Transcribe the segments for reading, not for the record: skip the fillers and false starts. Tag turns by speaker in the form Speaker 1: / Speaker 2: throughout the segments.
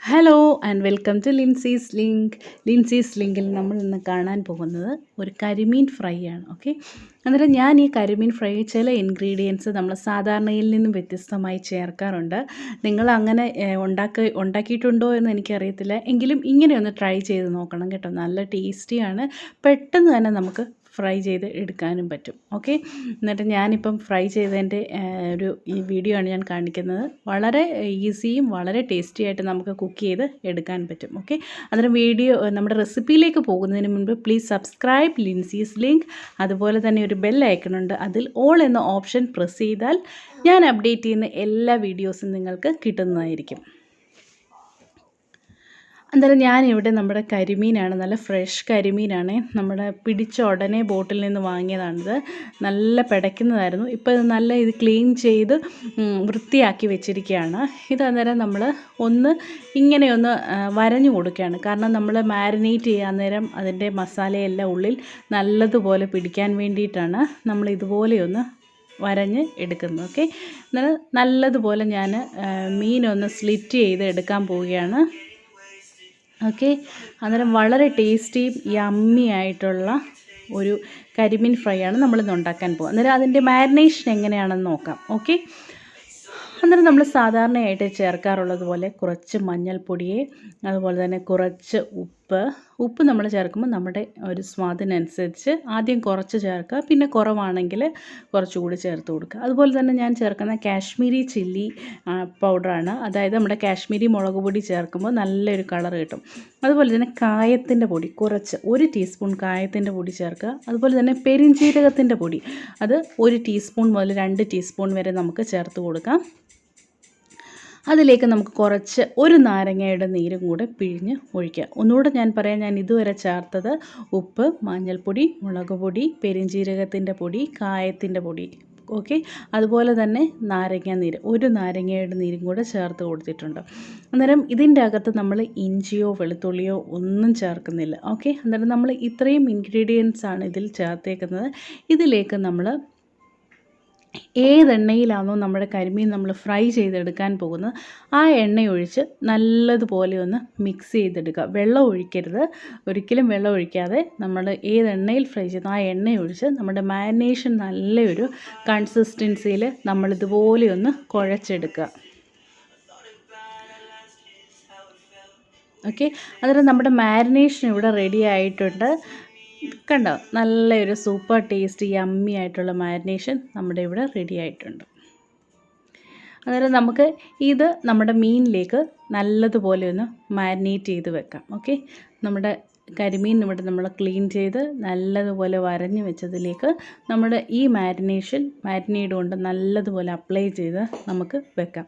Speaker 1: Hello and welcome to Lincy's link. ലിൻസീസ് ലിങ്കിൽ നമ്മൾ ഇന്ന് കാണാൻ പോകുന്നത് ഒരു കരിമീൻ ഫ്രൈ ആണ്. ഓക്കെ, അന്നേരം ഞാൻ ഈ കരിമീൻ ഫ്രൈ ചില ഇൻഗ്രീഡിയൻസ് നമ്മൾ സാധാരണയിൽ നിന്നും വ്യത്യസ്തമായി ചേർക്കാറുണ്ട്. നിങ്ങൾ അങ്ങനെ ഉണ്ടാക്കിയിട്ടുണ്ടോ എന്ന് എനിക്കറിയത്തില്ല, എങ്കിലും ഇങ്ങനെ ഒന്ന് ട്രൈ ചെയ്ത് നോക്കണം കേട്ടോ. നല്ല ടേസ്റ്റിയാണ്, പെട്ടെന്ന് തന്നെ നമുക്ക് ഫ്രൈ ചെയ്ത് എടുക്കാനും പറ്റും. ഓക്കെ, എന്നിട്ട് ഞാനിപ്പം ഫ്രൈ ചെയ്തതിൻ്റെ ഈ വീഡിയോ ആണ് ഞാൻ കാണിക്കുന്നത്. വളരെ ഈസിയും വളരെ ടേസ്റ്റി ആയിട്ട് നമുക്ക് കുക്ക് ചെയ്ത് എടുക്കാൻ പറ്റും. ഓക്കെ, അന്നേരം നമ്മുടെ റെസിപ്പിയിലേക്ക് പോകുന്നതിന് മുൻപ് പ്ലീസ് സബ്സ്ക്രൈബ് ലിൻസീസ് ലിങ്ക്. അതുപോലെ തന്നെ ഒരു ബെൽ ഐക്കണുണ്ട്, അതിൽ ഓൾ എന്ന ഓപ്ഷൻ പ്രസ് ചെയ്താൽ ഞാൻ അപ്ഡേറ്റ് ചെയ്യുന്ന എല്ലാ വീഡിയോസും നിങ്ങൾക്ക് കിട്ടുന്നതായിരിക്കും. അന്നേരം ഞാനിവിടെ നമ്മുടെ കരിമീനാണ്, നല്ല ഫ്രഷ് കരിമീനാണ്. നമ്മുടെ പിടിച്ച ഉടനെ ബോട്ടിൽ നിന്ന് വാങ്ങിയതാണിത്. നല്ല പിടയ്ക്കുന്നതായിരുന്നു. ഇപ്പോൾ ഇത് ക്ലീൻ ചെയ്ത് വൃത്തിയാക്കി വെച്ചിരിക്കുകയാണ്. ഇത് അന്നേരം നമ്മൾ ഇങ്ങനെയൊന്ന് വരഞ്ഞു കൊടുക്കുകയാണ്. കാരണം നമ്മൾ മാരിനേറ്റ് ചെയ്യാൻ നേരം അതിൻ്റെ മസാലയെല്ലാം ഉള്ളിൽ നല്ലതുപോലെ പിടിക്കാൻ വേണ്ടിയിട്ടാണ് നമ്മൾ ഇതുപോലെയൊന്ന് വരഞ്ഞ് എടുക്കുന്നത്. ഓക്കെ, എന്നാൽ നല്ലതുപോലെ ഞാൻ മീനൊന്ന് സ്ലിറ്റ് ചെയ്ത് എടുക്കാൻ പോവുകയാണ്. ഓക്കെ, അന്നേരം വളരെ ടേസ്റ്റിയും യമ്മി ആയിട്ടുള്ള ഒരു കരിമീൻ ഫ്രൈ ആണ് നമ്മളിന്ന് ഉണ്ടാക്കാൻ പോകുക. അന്നേരം അതിൻ്റെ മാരിനേഷൻ എങ്ങനെയാണെന്ന് നോക്കാം. ഓക്കെ, അന്നേരം നമ്മൾ സാധാരണയായിട്ട് ചേർക്കാറുള്ളത് പോലെ കുറച്ച് മഞ്ഞൾപ്പൊടിയെ, അതുപോലെ തന്നെ കുറച്ച് ഉപ്പ് നമ്മൾ ചേർക്കുമ്പോൾ നമ്മുടെ ഒരു സ്വാദിനനുസരിച്ച് ആദ്യം കുറച്ച് ചേർക്കുക, പിന്നെ കുറവാണെങ്കിൽ കുറച്ചുകൂടി ചേർത്ത് കൊടുക്കുക. അതുപോലെ തന്നെ ഞാൻ ചേർക്കുന്ന കാശ്മീരി ചില്ലി പൗഡറാണ്, അതായത് നമ്മുടെ കാശ്മീരി മുളക് പൊടി ചേർക്കുമ്പോൾ നല്ലൊരു കളർ കിട്ടും. അതുപോലെ തന്നെ കായത്തിൻ്റെ പൊടി കുറച്ച് 1 ടീസ്പൂൺ കായത്തിൻ്റെ പൊടി ചേർക്കുക. അതുപോലെ തന്നെ പെരിഞ്ജീരകത്തിൻ്റെ പൊടി, അത് 1 ടീസ്പൂൺ മുതൽ 2 ടീസ്പൂൺ വരെ നമുക്ക് ചേർത്ത് കൊടുക്കാം. അതിലേക്ക് നമുക്ക് കുറച്ച് 1 നാരങ്ങയുടെ നീരും കൂടെ പിഴിഞ്ഞ് ഒഴിക്കുക. ഒന്നുകൂടെ ഞാൻ പറയാം, ഞാൻ ഇതുവരെ ചേർത്തത് ഉപ്പ്, മഞ്ഞൾപ്പൊടി, മുളക് പൊടി, പെരിഞ്ജീരകത്തിൻ്റെ പൊടി, കായത്തിൻ്റെ പൊടി. ഓക്കെ, അതുപോലെ തന്നെ നാരങ്ങാനീര്, 1 നാരങ്ങയുടെ നീരും കൂടെ ചേർത്ത് കൊടുത്തിട്ടുണ്ട്. അന്നേരം ഇതിൻ്റെ അകത്ത് നമ്മൾ ഇഞ്ചിയോ വെളുത്തുള്ളിയോ ഒന്നും ചേർക്കുന്നില്ല. ഓക്കെ, അന്നേരം നമ്മൾ ഇത്രയും ഇൻഗ്രീഡിയൻസ് ആണ് ഇതിൽ ചേർത്തേക്കുന്നത്. ഇതിലേക്ക് നമ്മൾ ഏതെണ്ണയിലാണോ നമ്മുടെ കരിമീൻ നമ്മൾ ഫ്രൈ ചെയ്തെടുക്കാൻ പോകുന്നത്, ആ എണ്ണ ഒഴിച്ച് നല്ലതുപോലെ ഒന്ന് മിക്സ് ചെയ്തെടുക്കുക. വെള്ളം ഒഴിക്കരുത്, ഒരിക്കലും വെള്ളം ഒഴിക്കാതെ നമ്മൾ ഏതെണ്ണയിൽ ഫ്രൈ ചെയ്യുന്നു ആ എണ്ണ ഒഴിച്ച് നമ്മുടെ മാരിനേഷൻ നല്ലൊരു കൺസിസ്റ്റൻസിയിൽ നമ്മളിതുപോലെ ഒന്ന് കുഴച്ചെടുക്കുക. ഓക്കെ, അന്നേരം നമ്മുടെ മാരിനേഷൻ ഇവിടെ റെഡി ആയിട്ടുണ്ട്. കണ്ടോ, നല്ലൊരു സൂപ്പർ ടേസ്റ്റി യമ്മി ആയിട്ടുള്ള മാരിനേഷൻ നമ്മുടെ ഇവിടെ റെഡി ആയിട്ടുണ്ട്. അന്നേരം നമുക്ക് ഇത് നമ്മുടെ മീനിലേക്ക് നല്ലതുപോലെ ഒന്ന് മാരിനേറ്റ് ചെയ്ത് വെക്കാം. ഓക്കെ, നമ്മുടെ കരിമീൻ ഇവിടെ നമ്മൾ ക്ലീൻ ചെയ്ത് നല്ലതുപോലെ വരഞ്ഞ് വെച്ചതിലേക്ക് നമ്മുടെ ഈ മാരിനേഡ് കൊണ്ട് നല്ലതുപോലെ അപ്ലൈ ചെയ്ത് നമുക്ക് വെക്കാം.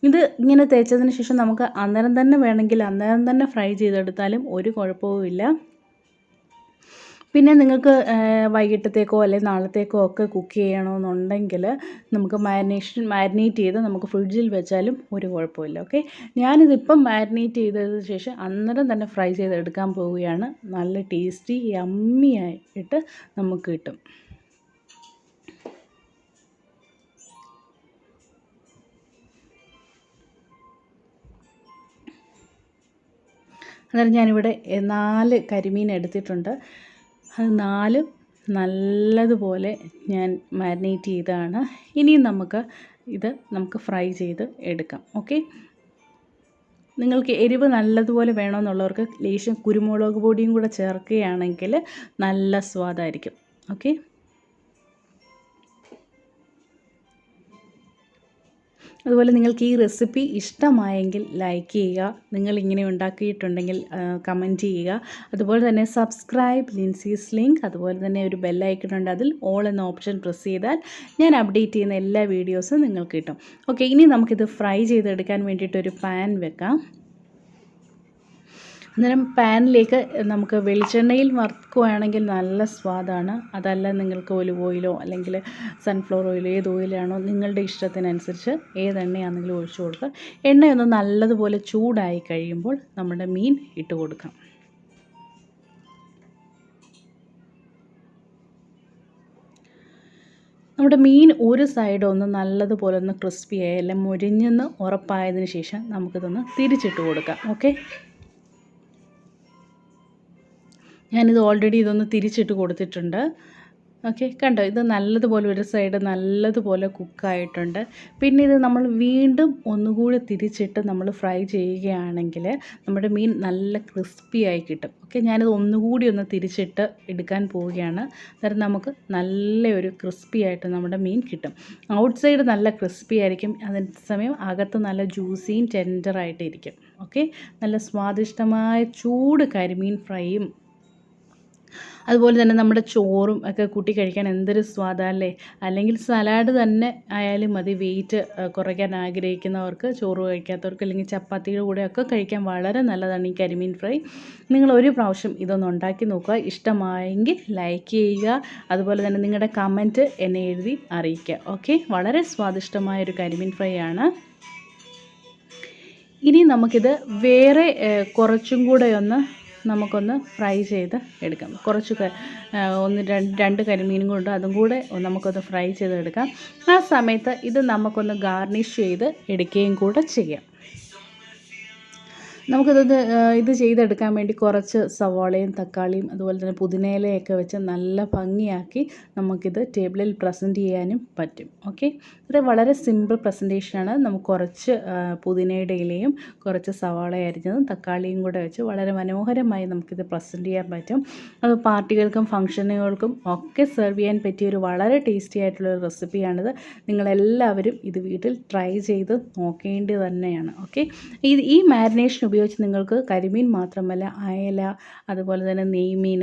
Speaker 1: ഇത് ഇങ്ങനെ തേച്ചതിന് ശേഷം നമുക്ക് അന്നേരം തന്നെ വേണമെങ്കിൽ അന്നേരം തന്നെ ഫ്രൈ ചെയ്തെടുത്താലും ഒരു കുഴപ്പവുമില്ല. പിന്നെ നിങ്ങൾക്ക് വൈകിട്ടത്തേക്കോ അല്ലെങ്കിൽ നാളത്തേക്കോ ഒക്കെ കുക്ക് ചെയ്യണമെന്നുണ്ടെങ്കിൽ നമുക്ക് മാരിനേറ്റ് ചെയ്ത് നമുക്ക് ഫ്രിഡ്ജിൽ വെച്ചാലും ഒരു കുഴപ്പമില്ല. ഓക്കെ, ഞാനിതിപ്പം മാരിനേറ്റ് ചെയ്തതിന് ശേഷം അന്നേരം തന്നെ ഫ്രൈ ചെയ്തെടുക്കാൻ പോവുകയാണ്. നല്ല ടേസ്റ്റി യമ്മി ആയിട്ട് നമുക്ക് കിട്ടും. അന്നേരം ഞാനിവിടെ 4 കരിമീൻ എടുത്തിട്ടുണ്ട്. അത് 4 നല്ലതുപോലെ ഞാൻ മാരിനേറ്റ് ചെയ്തതാണ്. ഇനിയും നമുക്ക് ഫ്രൈ ചെയ്ത് എടുക്കാം. ഓക്കെ, നിങ്ങൾക്ക് എരിവ് നല്ലതുപോലെ വേണമെന്നുള്ളവർക്ക് ലേശം കുരുമുളക് പൊടിയും കൂടെ ചേർക്കുകയാണെങ്കിൽ നല്ല സ്വാദായിരിക്കും. ഓക്കെ, അതുപോലെ നിങ്ങൾക്ക് ഈ റെസിപ്പി ഇഷ്ടമായെങ്കിൽ ലൈക്ക് ചെയ്യുക, നിങ്ങളിങ്ങനെ ഉണ്ടാക്കിയിട്ടുണ്ടെങ്കിൽ കമൻറ്റ് ചെയ്യുക. അതുപോലെ തന്നെ സബ്സ്ക്രൈബ് ലിൻസീസ് ലിങ്ക്. അതുപോലെ തന്നെ ഒരു ബെൽ ഐക്കൺ ഉണ്ട്, അതിൽ ഓൾ എന്ന ഓപ്ഷൻ പ്രസ് ചെയ്താൽ ഞാൻ അപ്ഡേറ്റ് ചെയ്യുന്ന എല്ലാ വീഡിയോസും നിങ്ങൾക്ക് കിട്ടും. ഓക്കെ, ഇനി നമുക്കിത് ഫ്രൈ ചെയ്തെടുക്കാൻ വേണ്ടിയിട്ടൊരു പാൻ വെക്കാം. അന്നേരം പാനിലേക്ക് നമുക്ക് വെളിച്ചെണ്ണയിൽ വറുക്കുകയാണെങ്കിൽ നല്ല സ്വാദാണ്. അതല്ല നിങ്ങൾക്ക് ഒലിവ് ഓയിലോ അല്ലെങ്കിൽ സൺഫ്ലവർ ഓയിലോ ഏത് ഓയിലാണോ നിങ്ങളുടെ ഇഷ്ടത്തിനനുസരിച്ച് ഏതെണ്ണയാണെങ്കിലും ഒഴിച്ചു കൊടുക്കുക. എണ്ണയൊന്ന് നല്ലതുപോലെ ചൂടായി കഴിയുമ്പോൾ നമ്മുടെ മീൻ ഇട്ട് കൊടുക്കാം. നമ്മുടെ മീൻ ഒരു സൈഡ് ഒന്ന് നല്ലതുപോലെ ഒന്ന് ക്രിസ്പി ആയി എല്ലാം മുരിഞ്ഞെന്ന് ഉറപ്പായതിന് ശേഷം നമുക്കിതൊന്ന് തിരിച്ചിട്ട് കൊടുക്കാം. ഓക്കെ, ഞാനിത് ഓൾറെഡി ഇതൊന്ന് തിരിച്ചിട്ട് കൊടുത്തിട്ടുണ്ട്. ഓക്കെ, കണ്ടോ, ഇത് നല്ലതുപോലെ ഒരു സൈഡ് നല്ലതുപോലെ കുക്കായിട്ടുണ്ട്. പിന്നെ ഇത് നമ്മൾ വീണ്ടും ഒന്നുകൂടി തിരിച്ചിട്ട് നമ്മൾ ഫ്രൈ ചെയ്യുകയാണെങ്കിൽ നമ്മുടെ മീൻ നല്ല ക്രിസ്പി ആയി കിട്ടും. ഓക്കെ, ഞാനിത് ഒന്നുകൂടി ഒന്ന് തിരിച്ചിട്ട് എടുക്കാൻ പോവുകയാണ്. അന്നേരം നമുക്ക് നല്ലൊരു ക്രിസ്പി ആയിട്ട് നമ്മുടെ മീൻ കിട്ടും. ഔട്ട് സൈഡ് നല്ല ക്രിസ്പി ആയിരിക്കും, അതേസമയം അകത്ത് നല്ല ജ്യൂസിയും ടെൻഡറായിട്ടിരിക്കും. ഓക്കെ, നല്ല സ്വാദിഷ്ടമായ ചൂട് കരിമീൻ ഫ്രൈയും അതുപോലെ തന്നെ നമ്മുടെ ചോറും ഒക്കെ കൂട്ടി കഴിക്കാൻ എന്തൊരു സ്വാദല്ലേ. അല്ലെങ്കിൽ സലാഡ് തന്നെ ആയാലും മതി, വെയിറ്റ് കുറയ്ക്കാൻ ആഗ്രഹിക്കുന്നവർക്ക്, ചോറ് കഴിക്കാത്തവർക്ക്, അല്ലെങ്കിൽ ചപ്പാത്തിയുടെ കൂടെയൊക്കെ കഴിക്കാൻ വളരെ നല്ലതാണ് ഈ കരിമീൻ ഫ്രൈ. നിങ്ങൾ ഒരു പ്രാവശ്യം ഇതൊന്ന് ഉണ്ടാക്കി നോക്കുക. ഇഷ്ടമായെങ്കിൽ ലൈക്ക് ചെയ്യുക, അതുപോലെ തന്നെ നിങ്ങളുടെ കമൻറ്റ് എന്നെ എഴുതി അറിയിക്കുക. ഓക്കെ, വളരെ സ്വാദിഷ്ടമായൊരു കരിമീൻ ഫ്രൈ ആണ്. ഇനി നമുക്കിത് വേറെ കുറച്ചും കൂടെ നമുക്കൊന്ന് ഫ്രൈ ചെയ്ത് എടുക്കാം. കുറച്ച് രണ്ട് കരിമീനും കൊണ്ട് അതും കൂടെ നമുക്കൊന്ന് ഫ്രൈ ചെയ്തെടുക്കാം. ആ സമയത്ത് ഇത് നമുക്കൊന്ന് ഗാർണിഷ് ചെയ്ത് എടുക്കുകയും കൂടെ ചെയ്യാം. ഇത് ചെയ്തെടുക്കാൻ വേണ്ടി കുറച്ച് സവാളയും തക്കാളിയും അതുപോലെ തന്നെ പുതിനയിലയൊക്കെ വെച്ച് നല്ല ഭംഗിയാക്കി നമുക്കിത് ടേബിളിൽ പ്രസൻറ്റ് ചെയ്യാനും പറ്റും. ഓക്കെ, ഇത് വളരെ സിമ്പിൾ പ്രസൻറ്റേഷനാണ്. നമുക്ക് കുറച്ച് പുതിനയുടെ ഇലയും കുറച്ച് സവാള അരിഞ്ഞതും തക്കാളിയും കൂടെ വെച്ച് വളരെ മനോഹരമായി നമുക്കിത് പ്രസൻറ്റ് ചെയ്യാൻ പറ്റും. അത് പാർട്ടികൾക്കും ഫംഗ്ഷനുകൾക്കും ഒക്കെ സെർവ് ചെയ്യാൻ പറ്റിയ ഒരു വളരെ ടേസ്റ്റി ആയിട്ടുള്ളൊരു റെസിപ്പിയാണിത്. നിങ്ങളെല്ലാവരും ഇത് വീട്ടിൽ ട്രൈ ചെയ്ത് നോക്കേണ്ടത് തന്നെയാണ്. ഓക്കെ, ഈ മാരിനേഷൻ ഉപയോഗിച്ച് നിങ്ങൾക്ക് കരിമീൻ മാത്രമല്ല അയല, അതുപോലെ തന്നെ നെയ്മീൻ,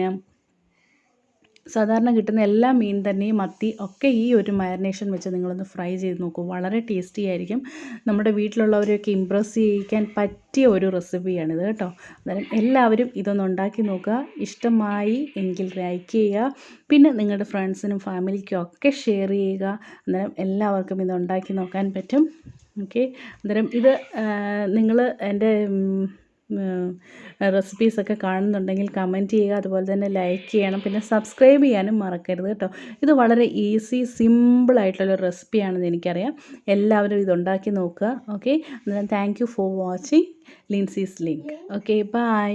Speaker 1: സാധാരണ കിട്ടുന്ന എല്ലാ മീൻ തന്നെയും മത്തി ഒക്കെ ഈ ഒരു മാരിനേഷൻ വെച്ച് നിങ്ങളൊന്ന് ഫ്രൈ ചെയ്ത് നോക്കൂ. വളരെ ടേസ്റ്റി ആയിരിക്കും. നമ്മുടെ വീട്ടിലുള്ളവരെയൊക്കെ ഇമ്പ്രസ് ചെയ്യിക്കാൻ പറ്റിയ ഒരു റെസിപ്പിയാണിത് കേട്ടോ. അന്നേരം എല്ലാവരും ഇതൊന്ന് ഉണ്ടാക്കി നോക്കുക. ഇഷ്ടമായി എങ്കിൽ ലൈക്ക് ചെയ്യുക, പിന്നെ നിങ്ങളുടെ ഫ്രണ്ട്സിനും ഫാമിലിക്കും ഒക്കെ ഷെയർ ചെയ്യുക. അന്നേരം എല്ലാവർക്കും ഇത് ഉണ്ടാക്കി നോക്കാൻ പറ്റും. ഓക്കെ, അന്നേരം ഇത് നിങ്ങൾ എൻ്റെ റെസിപ്പീസൊക്കെ കാണുന്നുണ്ടെങ്കിൽ കമൻറ്റ് ചെയ്യുക, അതുപോലെ തന്നെ ലൈക്ക് ചെയ്യണം, പിന്നെ സബ്സ്ക്രൈബ് ചെയ്യാനും മറക്കരുത് കേട്ടോ. ഇത് വളരെ ഈസി സിമ്പിളായിട്ടുള്ള റെസിപ്പിയാണെന്ന് എനിക്കറിയാം. എല്ലാവരും ഇതുണ്ടാക്കി നോക്കുക. Okay, thank you for watching Lincy's link. Okay, by.